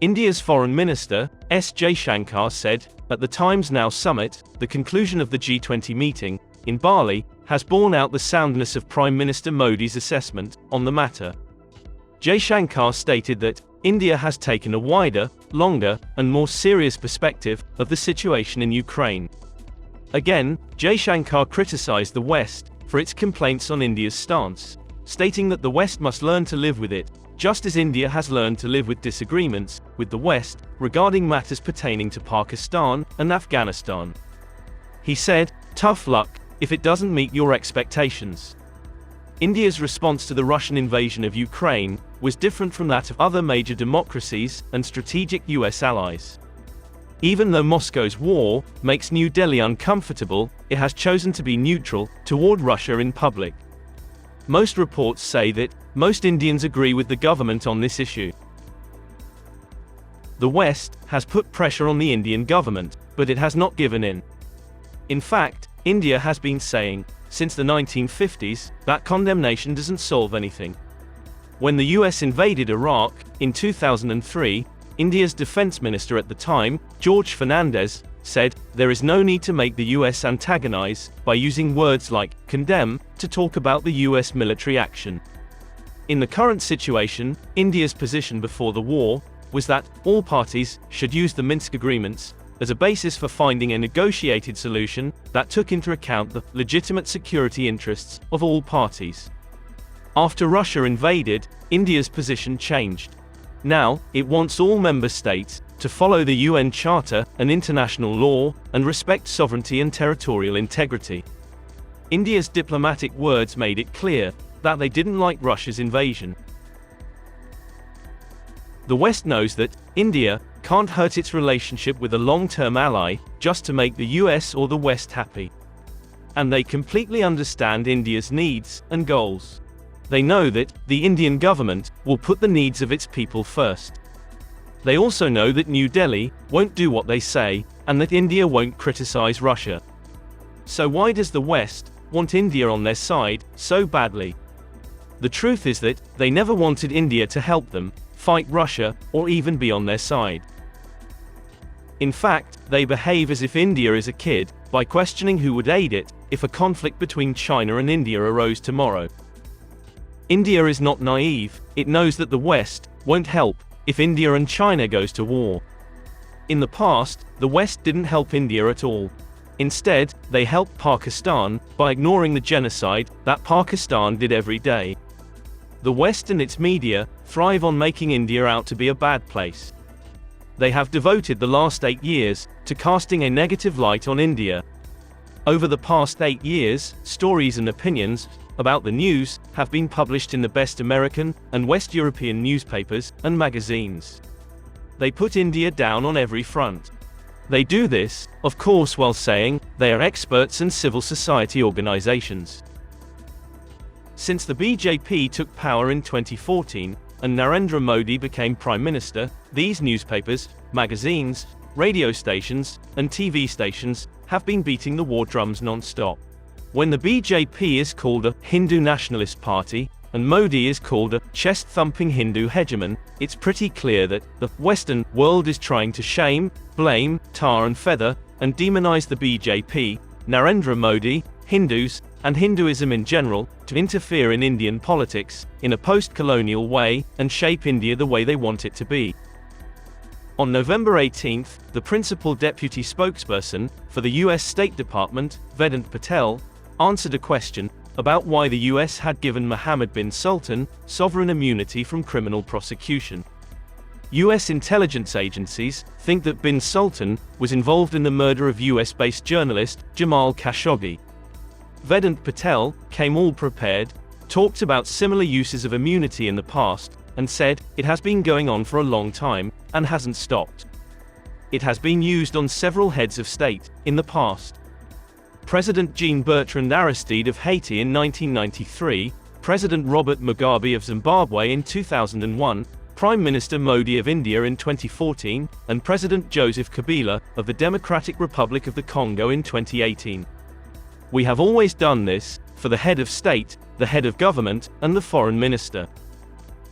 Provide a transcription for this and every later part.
India's Foreign Minister S Jaishankar said, at the Times Now summit, the conclusion of the G20 meeting in Bali has borne out the soundness of Prime Minister Modi's assessment on the matter. Jaishankar stated that India has taken a wider, longer, and more serious perspective of the situation in Ukraine. Again, Jaishankar criticized the West for its complaints on India's stance, stating that the West must learn to live with it, just as India has learned to live with disagreements with the West regarding matters pertaining to Pakistan and Afghanistan. He said, "Tough luck if it doesn't meet your expectations." India's response to the Russian invasion of Ukraine was different from that of other major democracies and strategic US allies. Even though Moscow's war makes New Delhi uncomfortable, it has chosen to be neutral toward Russia in public. Most reports say that most Indians agree with the government on this issue. The West has put pressure on the Indian government, but it has not given in. In fact, India has been saying, since the 1950s, that condemnation doesn't solve anything. When the US invaded Iraq in 2003, India's defense minister at the time, George Fernandez, said, "There is no need to make the US antagonize by using words like condemn to talk about the US military action." In the current situation, India's position before the war was that all parties should use the Minsk agreements as a basis for finding a negotiated solution that took into account the legitimate security interests of all parties. After Russia invaded, India's position changed. Now, it wants all member states to follow the UN Charter and international law, and respect sovereignty and territorial integrity. India's diplomatic words made it clear that they didn't like Russia's invasion. The West knows that India can't hurt its relationship with a long-term ally just to make the US or the West happy. And they completely understand India's needs and goals. They know that the Indian government will put the needs of its people first. They also know that New Delhi won't do what they say, and that India won't criticize Russia. So why does the West want India on their side so badly? The truth is that they never wanted India to help them fight Russia, or even be on their side. In fact, they behave as if India is a kid, by questioning who would aid it if a conflict between China and India arose tomorrow. India is not naive, it knows that the West won't help if India and China goes to war. In the past, the West didn't help India at all. Instead, they helped Pakistan by ignoring the genocide that Pakistan did every day. The West and its media thrive on making India out to be a bad place. They have devoted the last 8 years to casting a negative light on India. Over the past 8 years, stories and opinions about the news have been published in the best American and West European newspapers and magazines. They put India down on every front. They do this, of course, while saying they are experts and civil society organizations. Since the BJP took power in 2014, and Narendra Modi became Prime Minister, these newspapers, magazines, radio stations, and TV stations have been beating the war drums non-stop. When the BJP is called a Hindu nationalist party, and Modi is called a chest-thumping Hindu hegemon, it's pretty clear that the Western world is trying to shame, blame, tar and feather, and demonize the BJP, Narendra Modi, Hindus, and Hinduism in general, to interfere in Indian politics in a post-colonial way, and shape India the way they want it to be. On November 18, the principal deputy spokesperson for the US State Department, Vedant Patel, answered a question about why the US had given Mohammed bin Sultan sovereign immunity from criminal prosecution. US intelligence agencies think that bin Sultan was involved in the murder of US-based journalist Jamal Khashoggi. Vedant Patel came all prepared, talked about similar uses of immunity in the past, and said it has been going on for a long time and hasn't stopped. It has been used on several heads of state in the past. President Jean-Bertrand Aristide of Haiti in 1993, President Robert Mugabe of Zimbabwe in 2001, Prime Minister Modi of India in 2014, and President Joseph Kabila of the Democratic Republic of the Congo in 2018. We have always done this for the head of state, the head of government, and the foreign minister.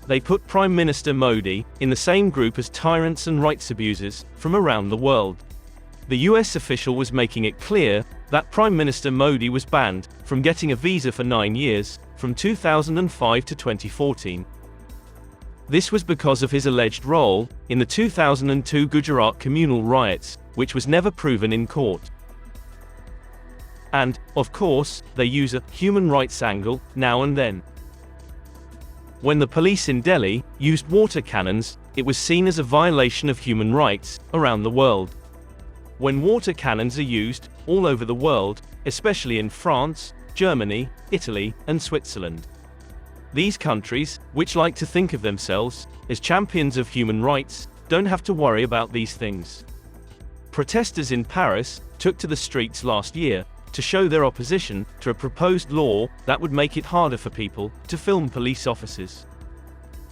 they put Prime Minister Modi in the same group as tyrants and rights abusers from around the world. The US official was making it clear that Prime Minister Modi was banned from getting a visa for 9 years, from 2005 to 2014. This was because of his alleged role in the 2002 Gujarat communal riots, which was never proven in court. And, of course, they use a human rights angle now and then. When the police in Delhi used water cannons, it was seen as a violation of human rights around the world. When water cannons are used all over the world, especially in France, Germany, Italy, and Switzerland. These countries, which like to think of themselves as champions of human rights, don't have to worry about these things. Protesters in Paris took to the streets last year to show their opposition to a proposed law that would make it harder for people to film police officers.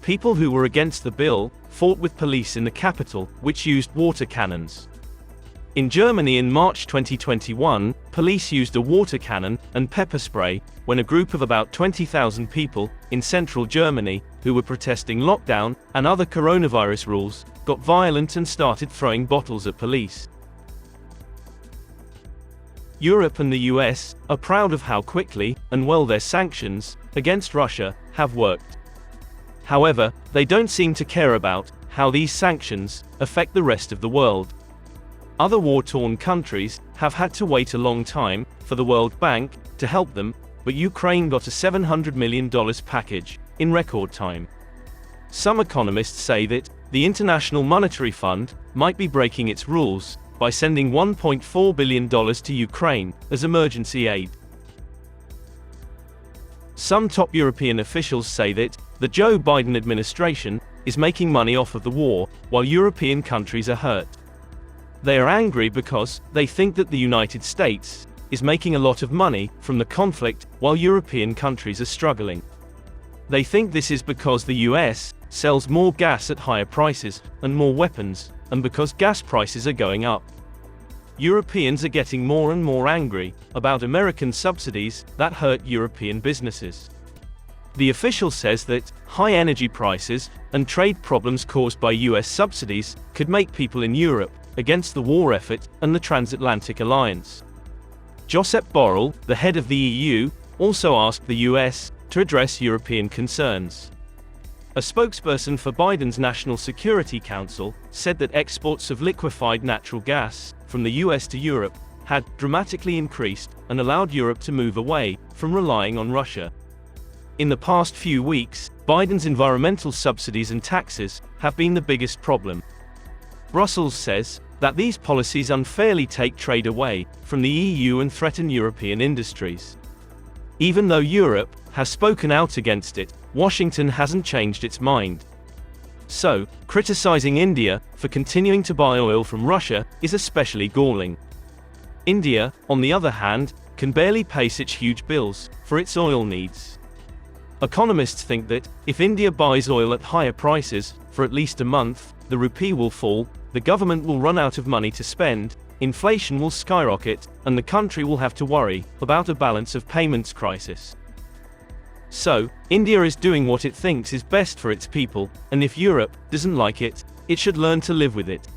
People who were against the bill fought with police in the capital, which used water cannons. In Germany in March 2021, police used a water cannon and pepper spray when a group of about 20,000 people in central Germany, who were protesting lockdown and other coronavirus rules, got violent and started throwing bottles at police. Europe and the US are proud of how quickly and well their sanctions against Russia have worked. However, they don't seem to care about how these sanctions affect the rest of the world. Other war-torn countries have had to wait a long time for the World Bank to help them, but Ukraine got a $700 million package in record time. Some economists say that the International Monetary Fund might be breaking its rules by sending $1.4 billion to Ukraine as emergency aid. Some top European officials say that the Joe Biden administration is making money off of the war, while European countries are hurt. They are angry because they think that the United States is making a lot of money from the conflict while European countries are struggling. They think this is because the US sells more gas at higher prices and more weapons, and because gas prices are going up. Europeans are getting more and more angry about American subsidies that hurt European businesses. The official says that high energy prices and trade problems caused by US subsidies could make people in Europe against the war effort and the transatlantic alliance. Josep Borrell, the head of the EU, also asked the US to address European concerns. A spokesperson for Biden's National Security Council said that exports of liquefied natural gas from the US to Europe had dramatically increased and allowed Europe to move away from relying on Russia. In the past few weeks, Biden's environmental subsidies and taxes have been the biggest problem. Brussels says that these policies unfairly take trade away from the EU and threaten European industries. Even though Europe has spoken out against it, Washington hasn't changed its mind. So, criticizing India for continuing to buy oil from Russia is especially galling. India, on the other hand, can barely pay such huge bills for its oil needs. Economists think that if India buys oil at higher prices for at least a month, the rupee will fall, the government will run out of money to spend, inflation will skyrocket, and the country will have to worry about a balance of payments crisis. So, India is doing what it thinks is best for its people, and if Europe doesn't like it, it should learn to live with it.